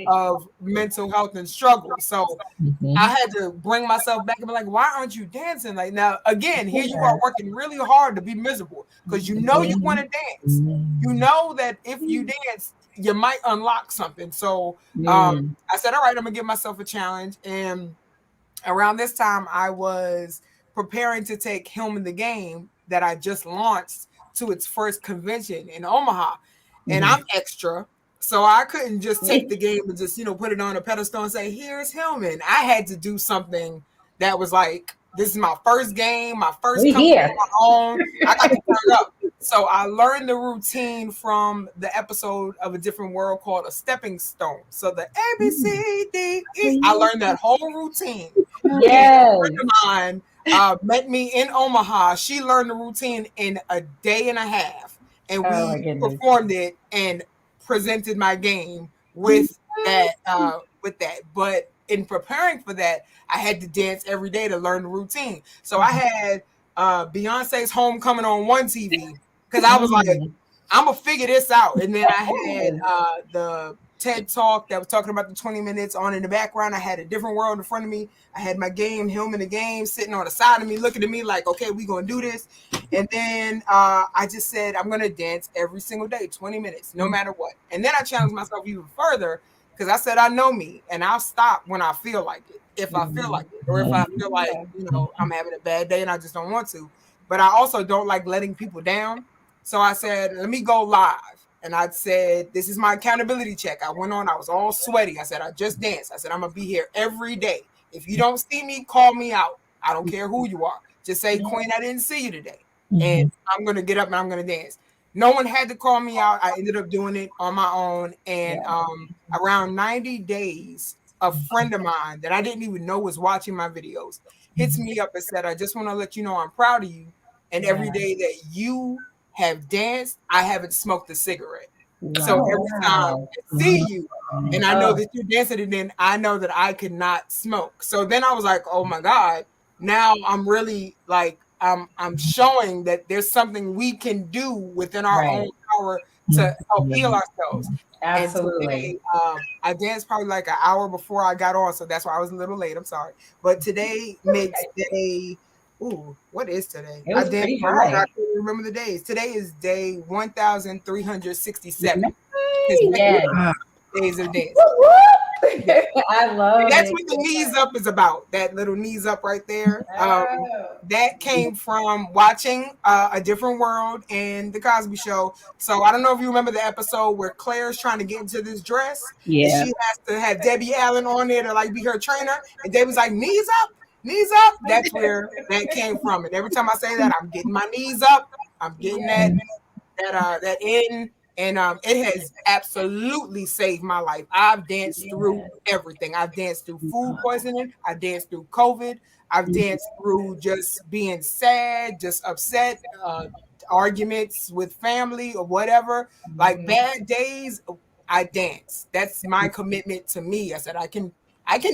of mental health and struggle. So I had to bring myself back and be like, why aren't you dancing? Like now, again, here you are working really hard to be miserable because you know you want to dance. You know that if you dance, you might unlock something. So I said, all right, I'm gonna give myself a challenge. And around this time, I was preparing to take Him in the Game that I just launched to its first convention in Omaha. And I'm extra. So I couldn't just take the game and just, put it on a pedestal and say, here's Hillman. I had to do something that was like, this is my first game, my first We company here. on my own. I got to turn up. So I learned the routine from the episode of A Different World called A Stepping Stone. So the A, B, C, D, E, I learned that whole routine. Yes. And a friend of mine met me in Omaha. She learned the routine in a day and a half, and Oh my we goodness. performed it and presented my game with that. But in preparing for that, I had to dance every day to learn the routine. So I had Beyonce's Homecoming on one TV because I was like, I'm gonna figure this out. And then I had the TED Talk that was talking about the 20 minutes on in the background. I had a different world in front of me. I had my game, him in the game, sitting on the side of me, looking at me like, okay, we gonna do this. And then I just said, I'm gonna dance every single day, 20 minutes, no matter what. And then I challenged myself even further because I said, I know me, and I'll stop when I feel like it, if I feel like it, or if I feel like, I'm having a bad day and I just don't want to. But I also don't like letting people down. So I said, let me go live. And I said, this is my accountability check. I went on, I was all sweaty. I said, I just danced. I said, I'm going to be here every day. If you don't see me, call me out. I don't care who you are. Just say, Queen, I didn't see you today. And I'm going to get up and I'm going to dance. No one had to call me out. I ended up doing it on my own. And around 90 days, a friend of mine that I didn't even know was watching my videos hits me up and said, I just want to let you know I'm proud of you. And every day that you have danced, I haven't smoked a cigarette. Wow. So every time I see you and I know that you're dancing, and then I know that I could not smoke. So then I was like, oh my God, now I'm really like, I'm showing that there's something we can do within our own power to help heal ourselves. Absolutely. And today, I danced probably like an hour before I got on, so that's why I was a little late. I'm sorry. But today makes day. Ooh, what is today? It was pretty high. I can't remember the days. Today is day 1,367. Yes. Days of dance. I love and that's it. what the knees up is about. That little knees up right there. That came from watching A Different World and The Cosby Show. So I don't know if you remember the episode where Claire's trying to get into this dress. Yeah. And she has to have Debbie Allen on there to like be her trainer. And Debbie's like, knees up. Knees up. That's where that came from. And every time I say that, I'm getting my knees up. I'm getting that in. And it has absolutely saved my life. I've danced through everything. I've danced through food poisoning. I've danced through COVID. I've danced through just being sad, just upset, arguments with family or whatever. Like bad days, I dance. That's my commitment to me. I said, I can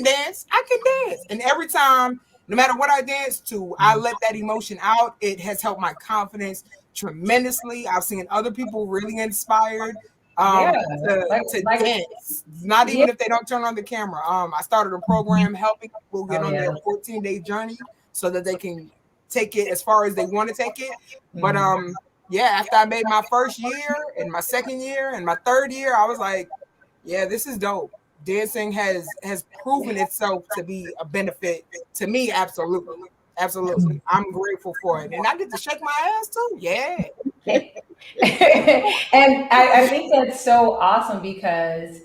dance. I can dance. And every time, no matter what I dance to, I let that emotion out. It has helped my confidence tremendously. I've seen other people really inspired to dance. Not even if they don't turn on the camera. I started a program helping people get on their 14-day journey so that they can take it as far as they want to take it. But after I made my first year and my second year and my third year, I was like, yeah, this is dope. Dancing has proven itself to be a benefit to me. Absolutely. I'm grateful for it. And I get to shake my ass too. Yeah. And I think that's so awesome because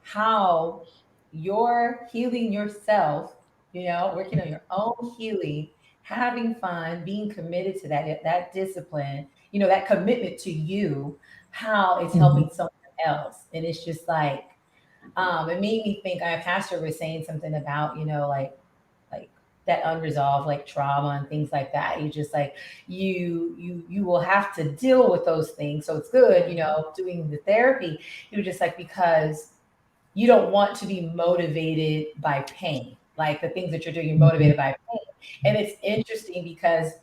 how you're healing yourself, working on your own healing, having fun, being committed to that discipline, that commitment to you, how it's helping someone else. And it's just like, it made me think. Our pastor was saying something about, like that unresolved like trauma and things like that. You just like you will have to deal with those things. So it's good, doing the therapy. You were just like, because you don't want to be motivated by pain. Like the things that you're doing, you're motivated by pain. And it's interesting because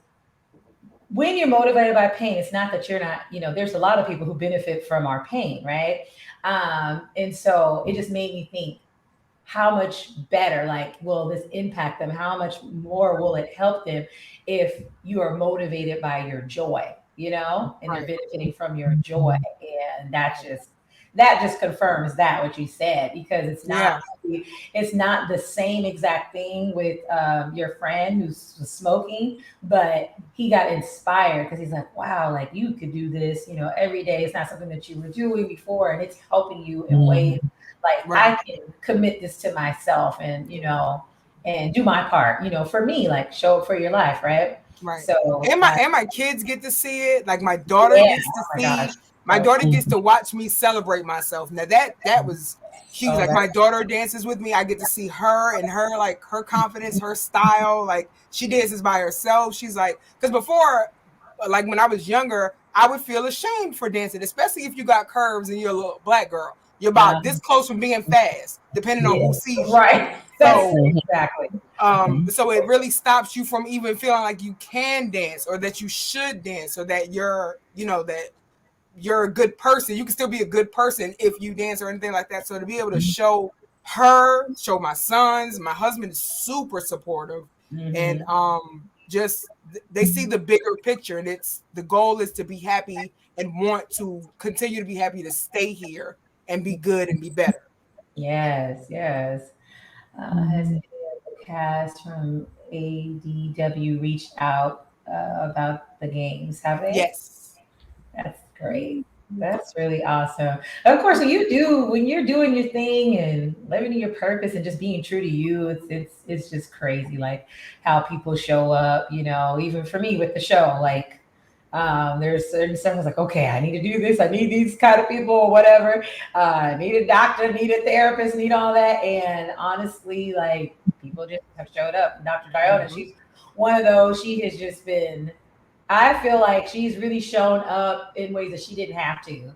when you're motivated by pain, it's not that you're not, there's a lot of people who benefit from our pain, right? And so it just made me think, how much better, like, will this impact them? How much more will it help them if you are motivated by your joy, and you're benefiting from your joy? And that just confirms what you said, because it's not the same exact thing with your friend who's smoking, but he got inspired because he's like, wow, like you could do this, every day. It's not something that you were doing before, and it's helping you in ways like I can commit this to myself and, and do my part, for me, like show up for your life. Right. So, and my kids get to see it. Like my daughter gets to see. My daughter gets to watch me celebrate myself. Now that was She was Oh, like, that's my daughter dances with me. I get to see her and her, like, her confidence, her style. Like, she dances by herself. She's like, because before, like, when I was younger, I would feel ashamed for dancing, especially if you got curves and you're a little black girl. You're about this close from being fast, depending on who yeah, sees you. right. That's So, exactly. so it really stops you from even feeling like you can dance or that you should dance or that that you're a good person. You can still be a good person if you dance or anything like that. So to be able to show her, show my sons, my husband is super supportive, and Mm-hmm. just they see the bigger picture, and it's the goal is to be happy and want to continue to be happy to stay here and be good and be better. Yes, yes. Has any of the cast from ADW reached out about the games? Have they? Yes. That's great. That's really awesome. Of course, when you're doing your thing and living in your purpose and just being true to you, it's just crazy. Like how people show up. Even for me with the show, like there's certain stuff I was like, okay, I need to do this. I need these kind of people or whatever. I need a doctor, need a therapist, need all that. And honestly, like people just have showed up. Dr. Diona, Mm-hmm. she's one of those. She has just been. I feel like she's really shown up in ways that she didn't have to,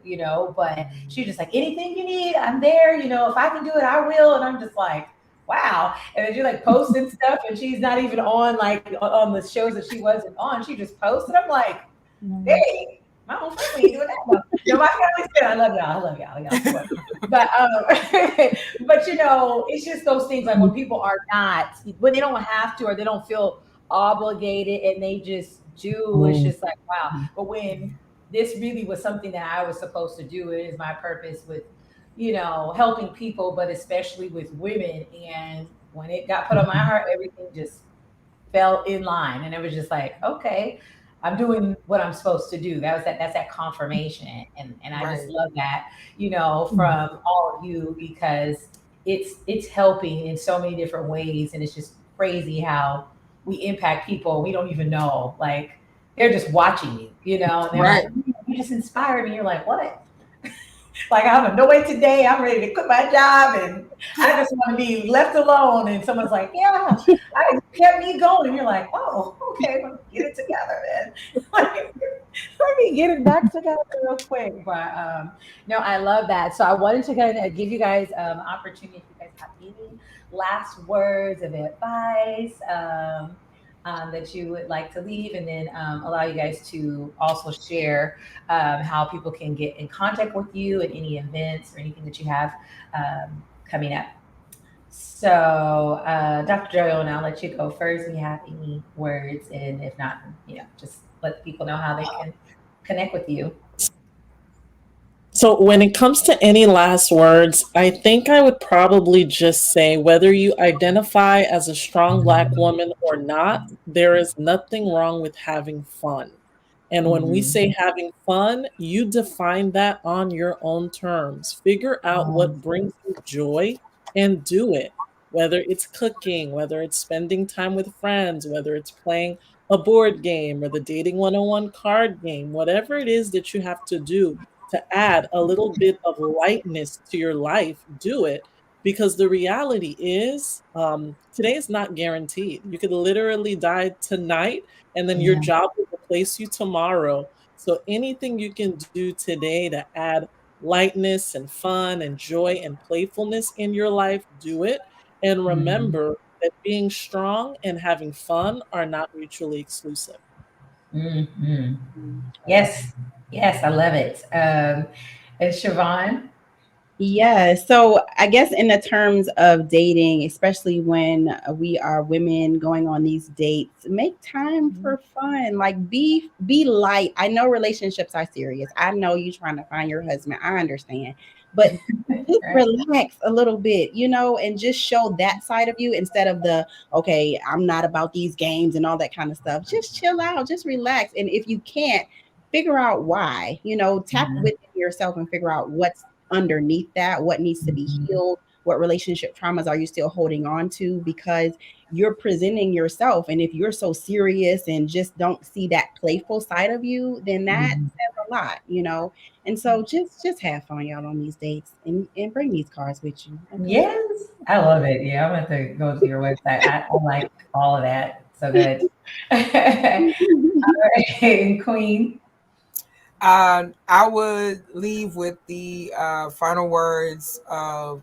but she's just like, anything you need, I'm there. If I can do it, I will. And I'm just like, wow. And then you're like posting stuff and she's not even on like on the shows that she wasn't on. She just posted. I'm like, hey, my own family ain't doing that. No, my family's good. I love y'all. I love y'all. Y'all support. But but it's just those things like when people are not when they don't have to or they don't feel obligated and they just do. It's just like wow. But when this really was something that I was supposed to do, it is my purpose with helping people, but especially with women. And when it got put on my heart, everything just fell in line and it was just like okay, I'm doing what I'm supposed to do. That's that confirmation, and I just Right. love that from all of you because it's helping in so many different ways, and it's just crazy how we impact people we don't even know, like they're just watching you, and they're Right. like, you just inspired me. You're like, what? Like I have no way today. I'm ready to quit my job and I just want to be left alone. And someone's like, yeah, I kept me going. And you're like, oh, okay, let me get it together then. Let me get it back together real quick. But no, I love that. So I wanted to kind of give you guys opportunity if you guys have any last words of advice. That you would like to leave, and then allow you guys to also share how people can get in contact with you and any events or anything that you have coming up. So, Dr. Joyone, I'll let you go first. If you have any words, and if not, just let people know how they can connect with you. So, when it comes to any last words, I think I would probably just say whether you identify as a strong Black woman or not, there is nothing wrong with having fun. And when we Mhm. say having fun, you define that on your own terms. Figure out what brings you joy and do it. Whether it's cooking, whether it's spending time with friends, whether it's playing a board game or the dating 101 card game, whatever it is that you have to do to add a little bit of lightness to your life, do it. Because the reality is, today is not guaranteed. You could literally die tonight, and then your Yeah. job will replace you tomorrow. So anything you can do today to add lightness and fun and joy and playfulness in your life, do it. And Mhm. remember that being strong and having fun are not mutually exclusive. Mhm. Yes. Yes, I love it. And Siobhan. Yeah, so I guess in the terms of dating, especially when we are women going on these dates, make time for fun. Like be light. I know relationships are serious. I know you trying to find your husband. I understand. But just Right. relax a little bit, and just show that side of you instead of the okay, I'm not about these games and all that kind of stuff. Just chill out, just relax. And if you can't, figure out why. Tap Mhm. within yourself and figure out what's underneath that, what needs to be Mhm. healed, what relationship traumas are you still holding on to, because you're presenting yourself. And if you're so serious and just don't see that playful side of you, then that Mhm. says a lot, And so just have fun, y'all, on these dates, and bring these cards with you. Okay? Yes, I love it. Yeah, I'm going to go to your website. I like all of that. So good. All right, Queen. I would leave with the final words of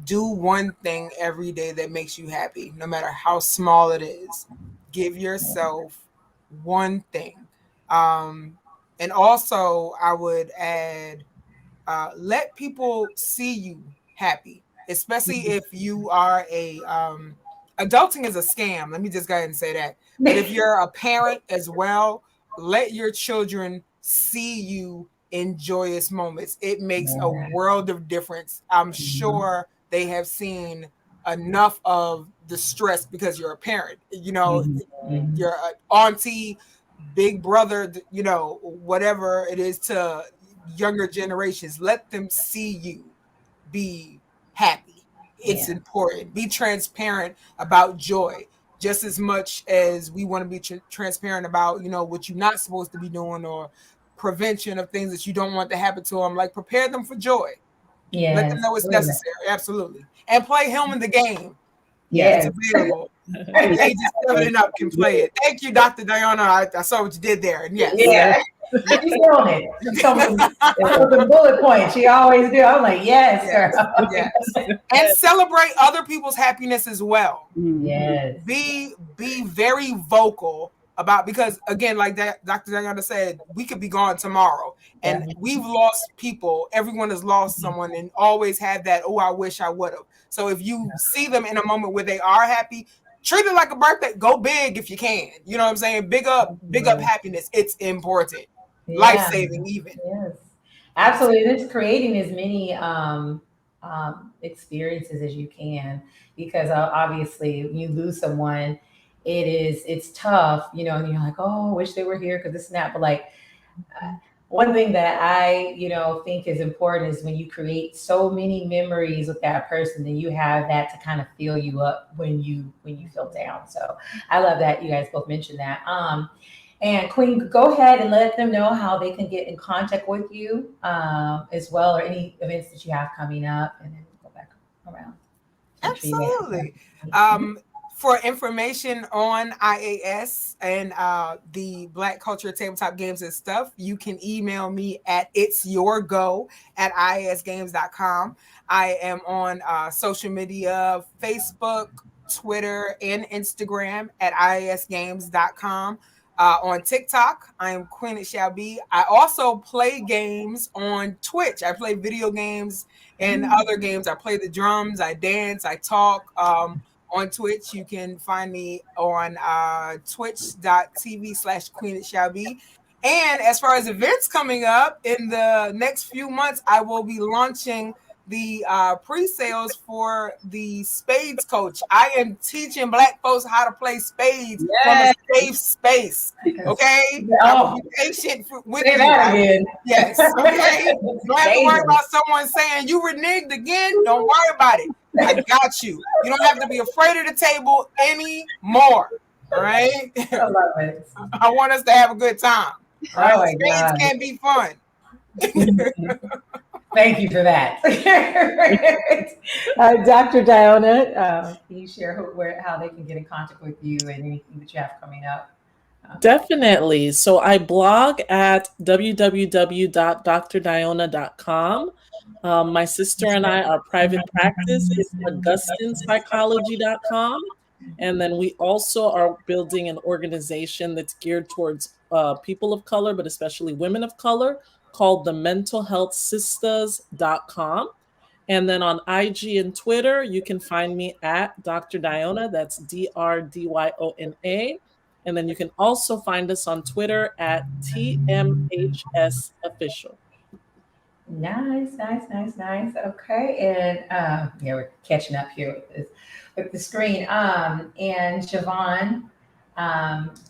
do one thing every day that makes you happy, no matter how small it is. Give yourself one thing. And also, I would add, let people see you happy, especially if you are adulting is a scam. Let me just go ahead and say that. But if you're a parent as well, let your children see you in joyous moments. It makes a Yeah. world of difference. I'm Mhm. sure they have seen enough of the stress because you're a parent. Mhm. Mhm. Your auntie, big brother, whatever it is to younger generations. Let them see you be happy. It's Yeah. important. Be transparent about joy just as much as we want to be transparent about, what you're not supposed to be doing, or prevention of things that you don't want to happen to them. Like, prepare them for joy. Let them Yes. know it's necessary. Absolutely. And play Him in the game. It's Yes. available. Ages 7 and up can play it. Thank you, Dr. Diana. I saw what you did there. And yes. Yeah. She's on it. She told me some bullet points. She always do. I'm like, yes, Yes, girl. yes. And celebrate other people's happiness as well. Yes. Be very vocal about, because again, like that Dr. Diana said, we could be gone tomorrow. And Yeah. we've lost people. Everyone has lost someone, and always have that, oh, I wish I would have. So if you see them in a moment where they are happy, treat it like a birthday. Go big if you can. You know what I'm saying? Big up happiness. It's important. Life Yeah. saving even. Yes. Life saving. Absolutely. And it's creating as many experiences as you can, because obviously when you lose someone, it's tough, and you're like, oh, I wish they were here because this and that. But like, one thing that I, think is important is when you create so many memories with that person, then you have that to kind of fill you up when you feel down. So I love that you guys both mentioned that. And Queen, go ahead and let them know how they can get in contact with you as well, or any events that you have coming up, and then go back around. Make sure you guys. Absolutely. For information on IAS and the Black Culture Tabletop Games and stuff, you can email me at itsyourgo@iasgames.com. I am on social media, Facebook, Twitter, and Instagram at iasgames.com. On TikTok, I am Queen It Shall Be. I also play games on Twitch. I play video games and other games. I play the drums, I dance, I talk. On Twitch, you can find me on twitch.tv/Queen It Shall Be. And as far as events coming up in the next few months, I will be launching the pre-sales for the spades coach. I am teaching Black folks how to play spades from a safe space. Okay, I will Oh, be patient with say you. that again. Yes. Okay. Don't have to worry about someone saying you reneged again. Don't worry about it. I got you. You don't have to be afraid of the table anymore. All right. I love it. I want us to have a good time. All right. Oh my Spades God. can be fun. Thank you for that. Dr. Diana, can you share how they can get in contact with you and anything that you have coming up? Definitely. So I blog at www.drdiona.com. My sister and I, our private practice is augustinspsychology.com. And then we also are building an organization that's geared towards people of color, but especially women of color, called the mentalhealthsistas.com. And then on IG and Twitter, you can find me at Dr. Diona. That's DRDYONA. And then you can also find us on Twitter at TMHS Official. Nice, nice, nice, nice. Okay, and yeah, we're catching up here with the screen. And Siobhan,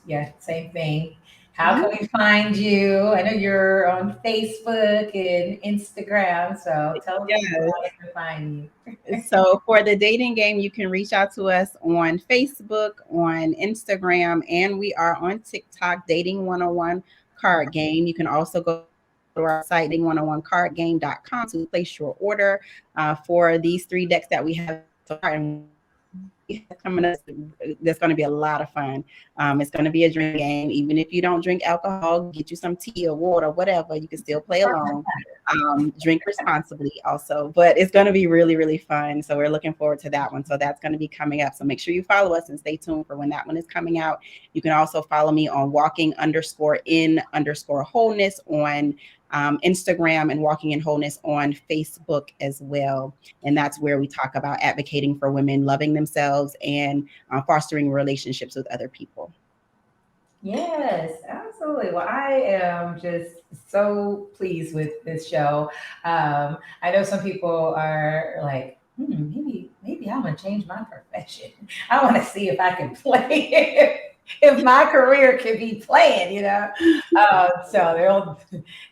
yeah, same thing. How can we find you? I know you're on Facebook and Instagram, so tell them Yes. how they can find you. So for the dating game, you can reach out to us on Facebook, on Instagram, and we are on TikTok, Dating 101 card game. You can also go to our site, dating101cardgame.com, to place your order for these 3 decks that we have so far. And coming up, there's going to be a lot of fun. It's going to be a drink game. Even if you don't drink alcohol, get you some tea or water, whatever. You can still play along. Drink responsibly also, but it's going to be really, really fun. So we're looking forward to that one. So that's going to be coming up. So make sure you follow us and stay tuned for when that one is coming out. You can also follow me on walking_in_wholeness on Instagram, and Walking in Wholeness on Facebook as well. And that's where we talk about advocating for women, loving themselves, and fostering relationships with other people. Yes, absolutely. Well, I am just so pleased with this show. I know some people are like, maybe I'm gonna change my profession. I want to see if I can play, if my career can be playing, so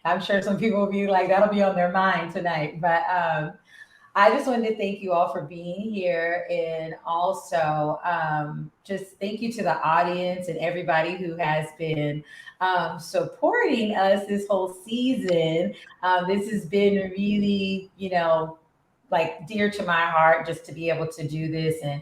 I'm sure some people will be like, that'll be on their mind tonight. But I just wanted to thank you all for being here, and also just thank you to the audience and everybody who has been supporting us this whole season. This has been really, like dear to my heart, just to be able to do this and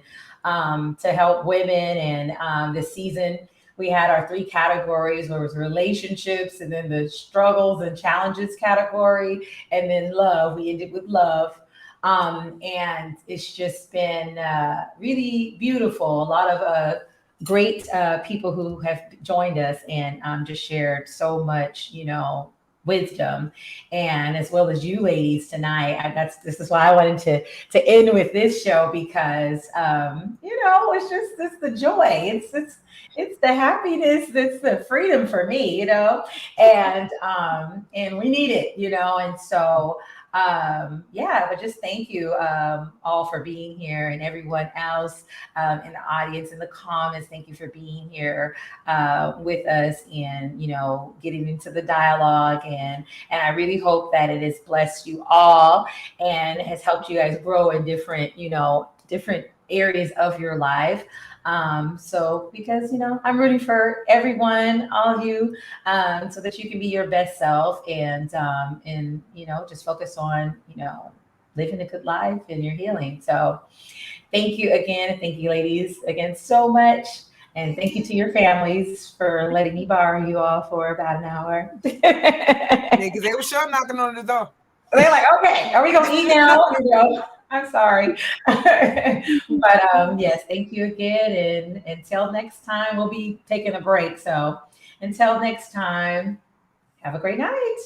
to help women. And this season, we had our 3 categories, where it was relationships, and then the struggles and challenges category, and then love. We ended with love. And it's just been really beautiful. A lot of great people who have joined us and just shared so much, wisdom, and as well as you ladies tonight. This is why I wanted to end with this show, because it's the joy, it's the happiness, it's the freedom for me, and we need it, and so but just thank you all for being here, and everyone else in the audience, in the comments. Thank you for being here with us, and getting into the dialogue, and I really hope that it has blessed you all and has helped you guys grow in different different areas of your life. So because I'm rooting for everyone, all of you, so that you can be your best self, and just focus on living a good life and your healing. So thank you again. Thank you, ladies, again so much. And thank you to your families for letting me borrow you all for about an hour. Yeah, because they were sure knocking on the door. They're like, okay, are we gonna eat now? I'm sorry. But yes, thank you again. And until next time, we'll be taking a break. So until next time, have a great night.